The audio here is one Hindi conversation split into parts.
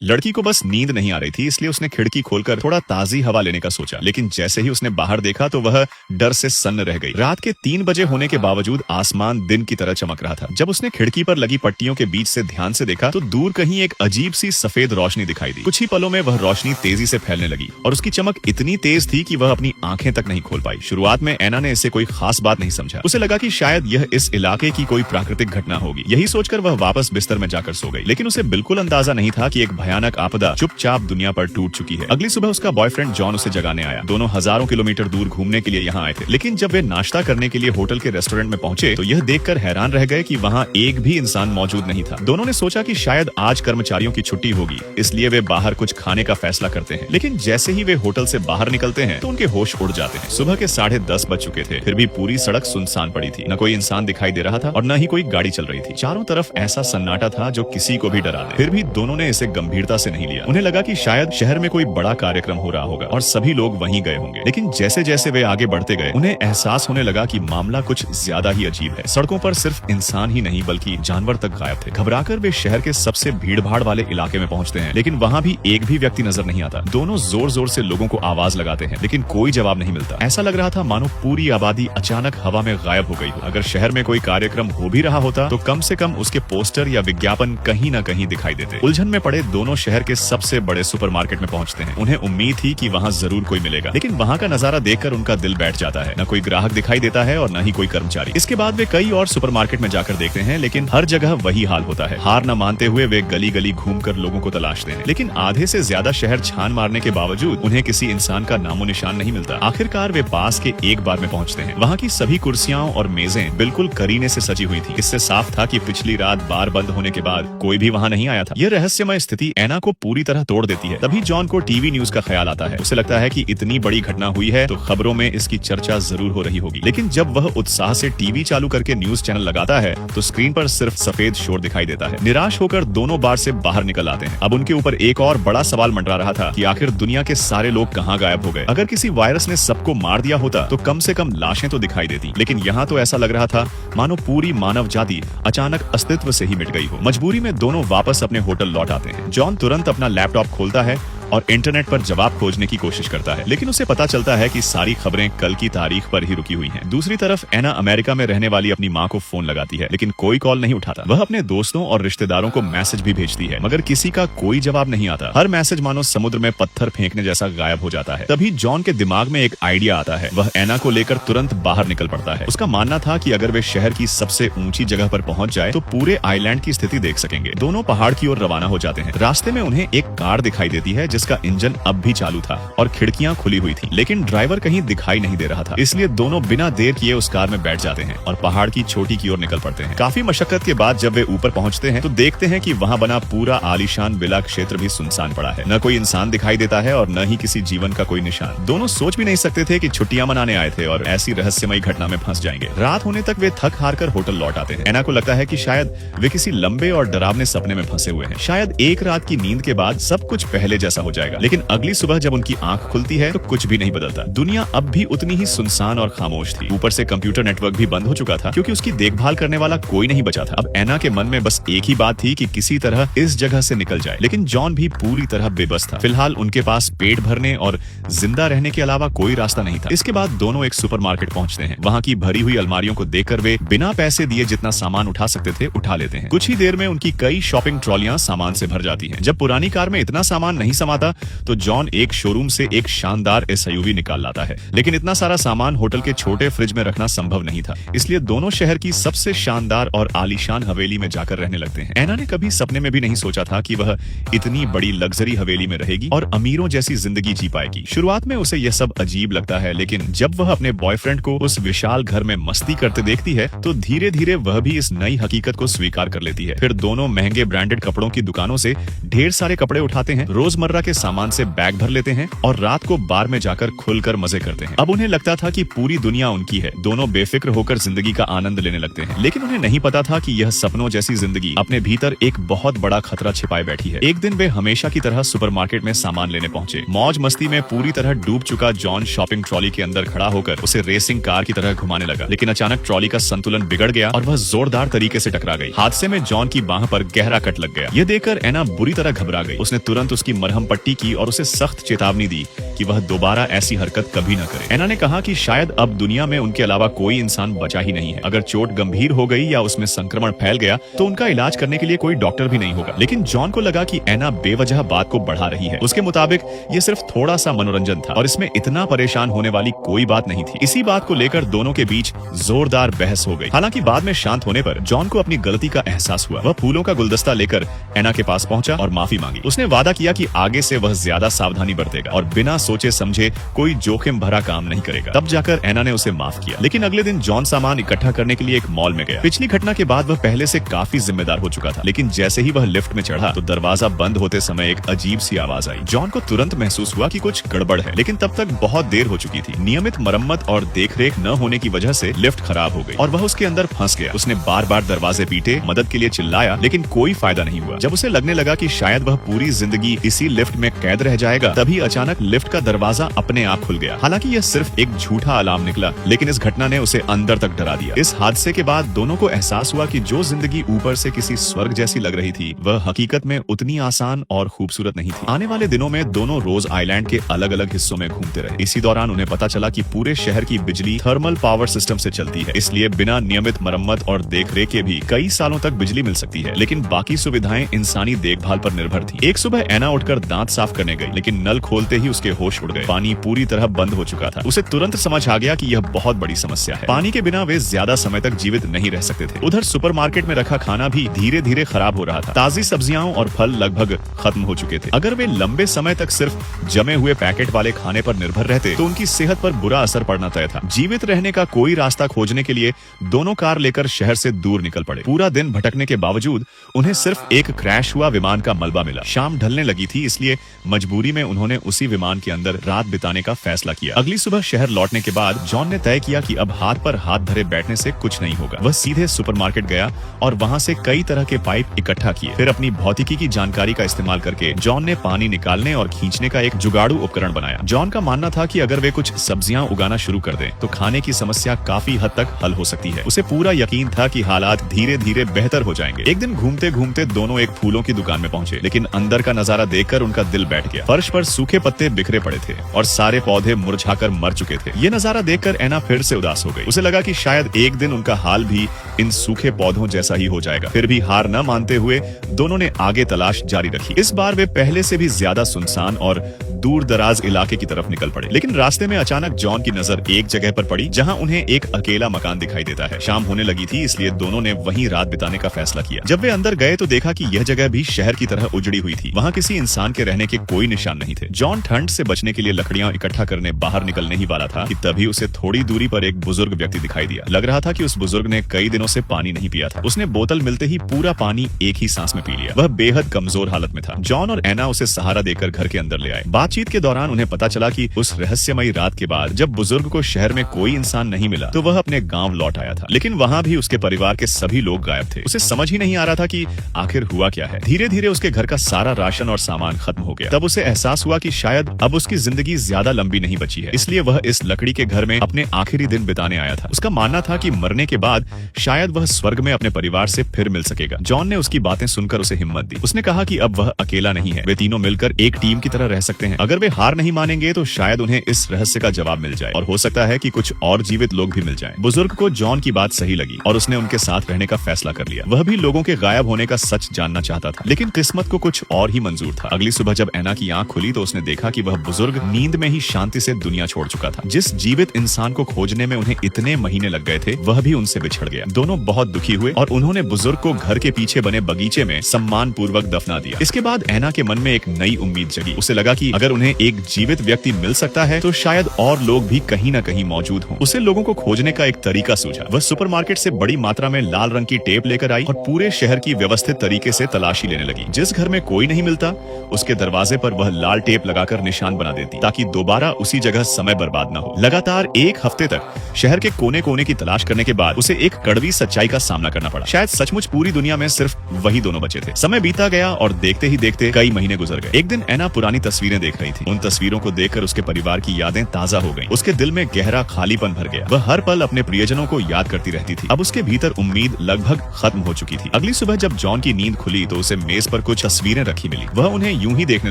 लड़की को बस नींद नहीं आ रही थी, इसलिए उसने खिड़की खोलकर थोड़ा ताजी हवा लेने का सोचा, लेकिन जैसे ही उसने बाहर देखा तो वह डर से सन्न रह गई। रात के 3 बजे होने के बावजूद आसमान दिन की तरह चमक रहा था। जब उसने खिड़की पर लगी पट्टियों के बीच से ध्यान से देखा तो दूर कहीं एक अजीब सी सफेद रोशनी दिखाई दी। कुछ ही पलों में वह रोशनी तेजी से फैलने लगी और उसकी चमक इतनी तेज थी कि वह अपनी आंखें तक नहीं खोल पाई। शुरुआत में एना ने इसे कोई खास बात नहीं समझा। उसे लगा कि शायद यह इस इलाके की कोई प्राकृतिक घटना होगी। यही सोचकर वह वापस बिस्तर में जाकर सो गई, लेकिन उसे बिल्कुल अंदाजा नहीं था कि एक भयानक आपदा चुपचाप दुनिया पर टूट चुकी है। अगली सुबह उसका बॉयफ्रेंड जॉन उसे जगाने आया। दोनों हजारों किलोमीटर दूर घूमने के लिए यहाँ आए थे, लेकिन जब वे नाश्ता करने के लिए होटल के रेस्टोरेंट में पहुंचे तो यह देखकर हैरान रह गए कि वहाँ एक भी इंसान मौजूद नहीं था। दोनों ने सोचा कि शायद आज कर्मचारियों की छुट्टी होगी, इसलिए वे बाहर कुछ खाने का फैसला करते हैं। लेकिन जैसे ही वे होटल से बाहर निकलते हैं तो उनके होश उड़ जाते हैं। सुबह के 10:30 बज चुके थे, फिर भी पूरी सड़क सुनसान पड़ी थी। न कोई इंसान दिखाई दे रहा था और न ही कोई गाड़ी चल रही थी। चारों तरफ ऐसा सन्नाटा था जो किसी को भी डरा दे। फिर भी दोनों ने इसे गंभीरता से नहीं लिया। उन्हें लगा कि शायद शहर में कोई बड़ा कार्यक्रम हो रहा होगा और सभी लोग वहीं गए होंगे। लेकिन जैसे जैसे वे आगे बढ़ते गए उन्हें एहसास होने लगा कि मामला कुछ ज्यादा ही अजीब है। सड़कों पर सिर्फ इंसान ही नहीं बल्कि जानवर तक गायब थे। घबराकर वे शहर के सबसे भीड़-भाड़ वाले इलाके में पहुंचते हैं, लेकिन वहां भी एक भी व्यक्ति नजर नहीं आता। दोनों जोर जोर से लोगों को आवाज लगाते हैं, लेकिन कोई जवाब नहीं मिलता। ऐसा लग रहा था मानो पूरी आबादी अचानक हवा में गायब हो गई हो। अगर शहर में कोई कार्यक्रम हो भी रहा होता तो कम से कम उसके पोस्टर या विज्ञापन कहीं न कहीं दिखाई देते। उलझन में पड़े दोनों शहर के सबसे बड़े सुपरमार्केट में पहुंचते हैं। उन्हें उम्मीद थी कि वहां जरूर कोई मिलेगा, लेकिन वहां का नजारा देखकर उनका दिल बैठ जाता है। न कोई ग्राहक दिखाई देता है और न ही कोई कर्मचारी। इसके बाद वे कई और सुपरमार्केट में जाकर देखते हैं, लेकिन हर जगह वही हाल होता है। हार न मानते हुए वे गली गली घूमकर लोगों को तलाशते हैं, लेकिन आधे से ज्यादा शहर छान मारने के बावजूद उन्हें किसी इंसान का नामो निशान नहीं मिलता। आखिरकार वे पास के एक बार में पहुंचते हैं। वहां की सभी कुर्सियां और मेजें बिल्कुल करीने से सजी हुई थी। इससे साफ था कि पिछली रात बार बंद होने के बाद कोई भी वहां नहीं आया था। यह रहस्यमय स्थिति एना को पूरी तरह तोड़ देती है। तभी जॉन को टीवी न्यूज का ख्याल आता है। उसे लगता है कि इतनी बड़ी घटना हुई है तो खबरों में इसकी चर्चा जरूर हो रही होगी। लेकिन जब वह उत्साह से टीवी चालू करके न्यूज चैनल लगाता है तो स्क्रीन पर सिर्फ सफेद शोर दिखाई देता है। निराश होकर दोनों बार से बाहर निकल आते हैं। अब उनके ऊपर एक और बड़ा सवाल मंडरा रहा था कि आखिर दुनिया के सारे लोग कहाँ गायब हो गए। अगर किसी वायरस ने सबको मार दिया होता तो कम से कम लाशें तो दिखाई देती, लेकिन यहाँ तो ऐसा लग रहा था मानो पूरी मानव जाति अचानक अस्तित्व से ही मिट गई हो। मजबूरी में दोनों वापस अपने होटल लौट आते हैं। जॉन तुरंत अपना लैपटॉप खोलता है और इंटरनेट पर जवाब खोजने की कोशिश करता है, लेकिन उसे पता चलता है कि सारी खबरें कल की तारीख पर ही रुकी हुई हैं। दूसरी तरफ एना अमेरिका में रहने वाली अपनी माँ को फोन लगाती है, लेकिन कोई कॉल नहीं उठाता। वह अपने दोस्तों और रिश्तेदारों को मैसेज भी भेजती है, मगर किसी का कोई जवाब नहीं आता। हर मैसेज मानो समुद्र में पत्थर फेंकने जैसा गायब हो जाता है। तभी जॉन के दिमाग में एक आइडिया आता है। वह एना को लेकर तुरंत बाहर निकल पड़ता है। उसका मानना था कि अगर वे शहर की सबसे ऊंची जगह पर पहुंच जाए तो पूरे आइलैंड की स्थिति देख सकेंगे। दोनों पहाड़ की ओर रवाना हो जाते हैं। रास्ते में उन्हें एक कार दिखाई देती है जिसका इंजन अब भी चालू था और खिड़कियां खुली हुई थी, लेकिन ड्राइवर कहीं दिखाई नहीं दे रहा था। इसलिए दोनों बिना देर किए उस कार में बैठ जाते हैं और पहाड़ की चोटी की ओर निकल पड़ते हैं। काफी मशक्कत के बाद जब वे ऊपर पहुंचते हैं तो देखते हैं कि वहां बना पूरा आलीशान विला क्षेत्र भी सुनसान पड़ा है। न कोई इंसान दिखाई देता है और न ही किसी जीवन का कोई निशान। दोनों सोच भी नहीं सकते थे कि छुट्टियां मनाने आए थे और ऐसी रहस्यमयी घटना में फंस जाएंगे। रात होने तक वे थक हार कर होटल लौट आते हैं। एना को लगता है कि शायद वे किसी लंबे और डरावने सपने में फंसे हुए हैं। शायद एक रात की नींद के बाद सब कुछ पहले जैसा हो जाएगा, लेकिन अगली सुबह जब उनकी आंख खुलती है तो कुछ भी नहीं बदलता। दुनिया अब भी उतनी ही सुनसान और खामोश थी। ऊपर से कंप्यूटर नेटवर्क भी बंद हो चुका था, क्योंकि उसकी देखभाल करने वाला कोई नहीं बचा था। अब एना के मन में बस एक ही बात थी कि किसी तरह इस जगह से निकल जाए, लेकिन जॉन भी पूरी तरह बेबस था। फिलहाल उनके पास पेट भरने और जिंदा रहने के अलावा कोई रास्ता नहीं था। इसके बाद दोनों एक सुपरमार्केट पहुंचते हैं। वहां की भरी हुई अलमारियों को देखकर वे बिना पैसे दिए जितना सामान उठा सकते थे उठा लेते हैं। कुछ ही देर में उनकी कई शॉपिंग ट्रॉलियां सामान से भर जाती हैं। जब पुरानी कार में इतना सामान नहीं समाता तो जॉन एक शोरूम से एक शानदार एसयूवी निकाल लाता है, लेकिन इतना सारा सामान होटल के छोटे फ्रिज में रखना संभव नहीं था। इसलिए दोनों शहर की सबसे शानदार और आलीशान हवेली में जाकर रहने लगते हैं। एना ने कभी सपने में भी नहीं सोचा था कि वह इतनी बड़ी लग्जरी हवेली में रहेगी और अमीरों जैसी जिंदगी जी पाएगी। शुरुआत में उसे यह सब अजीब लगता है, लेकिन जब वह अपने बॉयफ्रेंड को उस विशाल घर में मस्ती करते देखती है तो धीरे धीरे वह भी इस नई हकीकत को स्वीकार कर लेती है। फिर दोनों महंगे ब्रांडेड कपड़ों की दुकानों से ढेर सारे कपड़े उठाते हैं। रोजमर्रा के सामान से बैग भर लेते हैं और रात को बार में जाकर खुलकर मजे करते हैं। अब उन्हें लगता था कि पूरी दुनिया उनकी है। दोनों बेफिक्र होकर जिंदगी का आनंद लेने लगते हैं, लेकिन उन्हें नहीं पता था कि यह सपनों जैसी जिंदगी अपने भीतर एक बहुत बड़ा खतरा छिपाए बैठी है। एक दिन वे हमेशा की तरह सुपरमार्केट में सामान लेने पहुंचे। मौज मस्ती में पूरी तरह डूब चुका जॉन शॉपिंग ट्रॉली के अंदर खड़ा होकर उसे रेसिंग कार की तरह घुमाने लगा, लेकिन अचानक ट्रॉली का संतुलन बिगड़ गया और वह जोरदार तरीके से टकरा गई। हादसे में जॉन की बांह पर गहरा कट लग गया। यह देखकर एना बुरी तरह घबरा गई। उसने तुरंत उसकी मरहम पट्टी की और उसे सख्त चेतावनी दी कि वह दोबारा ऐसी हरकत कभी न करे। एना ने कहा कि शायद अब दुनिया में उनके अलावा कोई इंसान बचा ही नहीं है। अगर चोट गंभीर हो गई या उसमें संक्रमण फैल गया तो उनका इलाज करने के लिए कोई डॉक्टर भी नहीं होगा। लेकिन जॉन को लगा कि एना बेवजह बात को बढ़ा रही है। उसके मुताबिक ये सिर्फ थोड़ा सा मनोरंजन था और इसमें इतना परेशान होने वाली कोई बात नहीं थी। इसी बात को लेकर दोनों के बीच जोरदार बहस हो गई। हालांकि बाद में शांत होने पर जॉन को अपनी गलती का एहसास हुआ। वह फूलों का गुलदस्ता लेकर एना के पास पहुंचा और माफी मांगी। उसने वादा किया कि आगे से वह ज्यादा सावधानी बरतेगा और बिना सोचे समझे कोई जोखिम भरा काम नहीं करेगा। तब जाकर एना ने उसे माफ किया। लेकिन अगले दिन जॉन सामान इकट्ठा करने के लिए एक मॉल में गया। पिछली घटना के बाद वह पहले से काफी जिम्मेदार हो चुका था, लेकिन जैसे ही वह लिफ्ट में चढ़ा तो दरवाजा बंद होते समय एक अजीब सी आवाज आई। जॉन को तुरंत महसूस हुआ कि कुछ गड़बड़ है, लेकिन तब तक बहुत देर हो चुकी थी। नियमित मरम्मत और देखरेख न होने की वजह से लिफ्ट खराब हो गई और वह उसके अंदर फंस गया। उसने बार बार दरवाजे पीटे, मदद के लिए चिल्लाया, लेकिन कोई फायदा नहीं हुआ। जब उसे लगने लगा कि शायद वह पूरी जिंदगी इसी लिफ्ट में कैद रह जाएगा, तभी अचानक लिफ्ट का दरवाजा अपने आप खुल गया। हालांकि यह सिर्फ एक झूठा अलार्म निकला, लेकिन इस घटना ने उसे अंदर तक डरा दिया। इस हादसे के बाद दोनों को एहसास हुआ कि जो जिंदगी ऊपर से किसी स्वर्ग जैसी लग रही थी, वह हकीकत में उतनी आसान और खूबसूरत नहीं थी। आने वाले दिनों में दोनों रोज आइलैंड के अलग अलग हिस्सों में घूमते रहे। इसी दौरान उन्हें पता चला कि पूरे शहर की बिजली थर्मल पावर सिस्टम से चलती है, इसलिए बिना नियमित मरम्मत और देखरेख के भी कई सालों तक बिजली मिल सकती है। लेकिन बाकी सुविधाएं इंसानी देखभाल पर निर्भर थी। एक सुबह एना उठकर दांत साफ करने गई, लेकिन नल खोलते ही उसके होश उड़ गए। पानी पूरी तरह बंद हो चुका था। उसे तुरंत समझ आ गया कि यह बहुत बड़ी समस्या है। पानी के बिना वे ज्यादा समय तक जीवित नहीं रह सकते थे। उधर सुपरमार्केट में रखा खाना भी धीरे धीरे खराब हो रहा था। ताजी सब्जियां और फल लगभग खत्म हो चुके थे। अगर वे लंबे समय तक सिर्फ जमे हुए पैकेट वाले खाने पर निर्भर रहते तो उनकी सेहत पर बुरा असर पड़ना तय था। जीवित रहने का कोई रास्ता खोजने के लिए दोनों कार लेकर शहर से दूर निकल पड़े। पूरा दिन भटकने के बावजूद उन्हें सिर्फ एक क्रैश हुआ विमान का मलबा मिला। शाम ढलने लगी थी, इसलिए मजबूरी में उन्होंने उसी विमान के अंदर रात बिताने का फैसला किया। अगली सुबह शहर लौटने के बाद जॉन ने तय किया कि अब हाथ पर हाथ धरे बैठने से कुछ नहीं होगा। वह सीधे सुपरमार्केट गया और वहां से कई तरह के पाइप इकट्ठा किए। फिर अपनी भौतिकी की जानकारी का इस्तेमाल करके जॉन ने पानी निकालने और खींचने का एक जुगाड़ू उपकरण बनाया। जॉन का मानना था कि अगर वे कुछ सब्जियां उगाना शुरू कर दें तो खाने की समस्या काफी हद तक हल हो सकती है। उसे पूरा यकीन था कि हालात धीरे धीरे बेहतर हो जाएंगे। एक दिन घूमते घूमते दोनों एक फूलों की दुकान में पहुंचे, लेकिन अंदर का नजारा देखकर उनका दिल बैठ गया। फर्श पर सूखे पत्ते बिखरे पड़े थे और सारे पौधे मुरझाकर मर चुके थे। ये नजारा देखकर एना फिर से उदास हो गई। उसे लगा कि शायद एक दिन उनका हाल भी इन सूखे पौधों जैसा ही हो जाएगा। फिर भी हार न मानते हुए दोनों ने आगे तलाश जारी रखी। इस बार वे पहले से भी ज्यादा सुनसान और दूर दराज इलाके की तरफ निकल पड़े। लेकिन रास्ते में अचानक जॉन की नजर एक जगह पर पड़ी जहां उन्हें एक अकेला मकान दिखाई देता है। शाम होने लगी थी, इसलिए दोनों ने वहीं रात बिताने का फैसला किया। जब वे अंदर गए तो देखा कि यह जगह भी शहर की तरह उजड़ी हुई थी। वहां किसी इंसान के रहने के कोई निशान नहीं थे। जॉन ठंड से बचने के लिए लकड़ियां इकट्ठा करने बाहर निकलने ही वाला था कि तभी उसे थोड़ी दूरी पर एक बुजुर्ग व्यक्ति दिखाई दिया। लग रहा था कि उस बुजुर्ग ने कई दिनों से पानी नहीं पिया था। उसने बोतल मिलते ही पूरा पानी एक ही सांस में पी लिया। वह बेहद कमजोर हालत में था। जॉन और एना उसे सहारा देकर घर के अंदर ले आए। बातचीत के दौरान उन्हें पता चला कि उस रहस्यमयी रात के बाद जब बुजुर्ग को शहर में कोई इंसान नहीं मिला तो वह अपने गांव लौट आया था, लेकिन वहां भी उसके परिवार के सभी लोग गायब थे। उसे समझ ही नहीं आ रहा था कि आखिर हुआ क्या है। धीरे धीरे उसके घर का सारा राशन और सामान खत्म हो गया। तब उसे एहसास हुआ कि शायद अब उसकी जिंदगी ज्यादा लंबी नहीं बची है, इसलिए वह इस लकड़ी के घर में अपने आखिरी दिन बिताने आया था। उसका मानना था कि मरने के बाद शायद वह स्वर्ग में अपने परिवार से फिर मिल सकेगा। जॉन ने उसकी बातें सुनकर उसे हिम्मत दी। उसने कहा कि अब वह अकेला नहीं है, वे तीनों मिलकर एक टीम की तरह रह सकते हैं। अगर वे हार नहीं मानेंगे तो शायद उन्हें इस रहस्य का जवाब मिल जाए और हो सकता है कि कुछ और जीवित लोग भी मिल जाएं। बुजुर्ग को जॉन की बात सही लगी और उसने उनके साथ रहने का फैसला कर लिया। वह भी लोगों के गायब होने का सच जानना चाहता था, लेकिन किस्मत को कुछ और ही मंजूर था। अगली सुबह जब एना की आंख खुली तो उसने देखा कि वह बुजुर्ग नींद में ही शांति से दुनिया छोड़ चुका था। जिस जीवित इंसान को खोजने में उन्हें इतने महीने लग गए थे, वह भी उनसे बिछड़ गया। दोनों बहुत दुखी हुए और उन्होंने बुजुर्ग को घर के पीछे बने बगीचे में सम्मान पूर्वक दफना दिया। इसके बाद ऐना के मन में एक नई उम्मीद जगी। उसे लगा कि अगर उन्हें एक जीवित व्यक्ति मिल सकता है तो शायद और लोग भी कहीं न कहीं मौजूद हों। उसे लोगों को खोजने का एक तरीका सूझा। वह सुपरमार्केट से बड़ी मात्रा में लाल रंग की टेप लेकर आई और पूरे शहर की व्यवस्थित तरीके से तलाशी लेने लगी। जिस घर में कोई नहीं मिलता, उसके दरवाजे पर वह लाल टेप लगाकर निशान बना देती, ताकि दोबारा उसी जगह समय बर्बाद न हो। लगातार एक हफ्ते तक शहर के कोने कोने की तलाश करने के बाद उसे एक कड़वी सच्चाई का सामना करना पड़ा। शायद सचमुच पूरी दुनिया में सिर्फ वही दोनों बचे थे। समय बीता गया और देखते ही देखते कई महीने गुजर गए। एक दिन ऐना पुरानी तस्वीरें देख रही थी। उन तस्वीरों को देखकर उसके परिवार की यादें ताजा हो गईं। उसके दिल में गहरा खालीपन भर गया। वह हर पल अपने प्रियजनों को याद करती रहती थी। अब उसके भीतर उम्मीद लगभग खत्म हो चुकी थी। अगली सुबह जब जॉन की नींद खुली तो उसे मेज पर कुछ तस्वीरें रखी मिली। वह उन्हें यूं ही देखने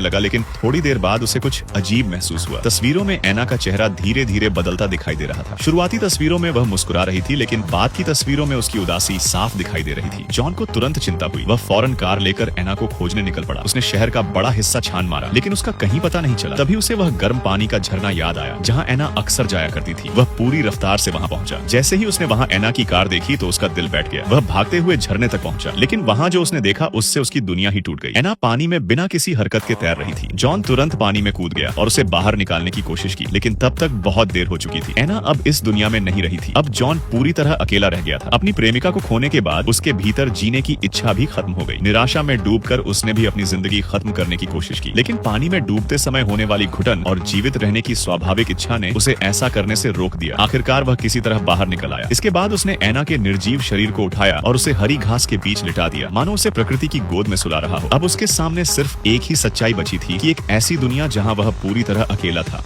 लगा, लेकिन थोड़ी देर बाद उसे कुछ अजीब महसूस हुआ। तस्वीरों में ऐना का चेहरा धीरे धीरे बदलता दिखाई दे रहा था। शुरुआती तस्वीरों में वह मुस्कुरा रही थी, लेकिन बाद की तस्वीरों में उसकी उदासी साफ दिखाई दे रही थी। जॉन को तुरंत चिंता हुई। वह फौरन कार लेकर ऐना को खोजने निकल पड़ा। उसने शहर का बड़ा हिस्सा छान मारा, लेकिन उसका कहीं पता नहीं चला। तभी उसे वह गर्म पानी का झरना याद आया, जहाँ ऐना अक्सर जाया करती थी। वह पूरी रफ्तार से वहाँ पहुंचा। जैसे ही उसने वहाँ ऐना की कार देखी तो उसका दिल बैठ गया। वह भागते हुए झरने तक पहुंचा, लेकिन वहाँ जो उसने देखा उससे उसकी दुनिया ही टूट गई। ऐना पानी में बिना किसी हरकत के तैर रही थी। जॉन तुरंत पानी में कूद गया और उसे बाहर निकालने की कोशिश की, लेकिन तब तक बहुत देर हो चुकी थी। ऐना अब इस दुनिया में नहीं रही थी। अब जॉन पूरी तरह अकेला रह गया था। अपनी प्रेमिका को खोने के बाद उसके भीतर जीने की इच्छा भी खत्म हो गई। निराशा में डूबकर उसने भी अपनी जिंदगी खत्म करने की कोशिश की, लेकिन पानी में डूबते समय होने वाली घुटन और जीवित रहने की स्वाभाविक इच्छा ने उसे ऐसा करने से रोक दिया। आखिरकार वह किसी तरह बाहर निकल आया। इसके बाद उसने ऐना के निर्जीव शरीर को उठाया और उसे हरी घास के बीच लिटा दिया, मानो उसे प्रकृति की गोद में सुला रहा हो। अब उसके सामने सिर्फ एक ही सच्चाई बची थी कि एक ऐसी दुनिया जहाँ वह पूरी तरह अकेला था।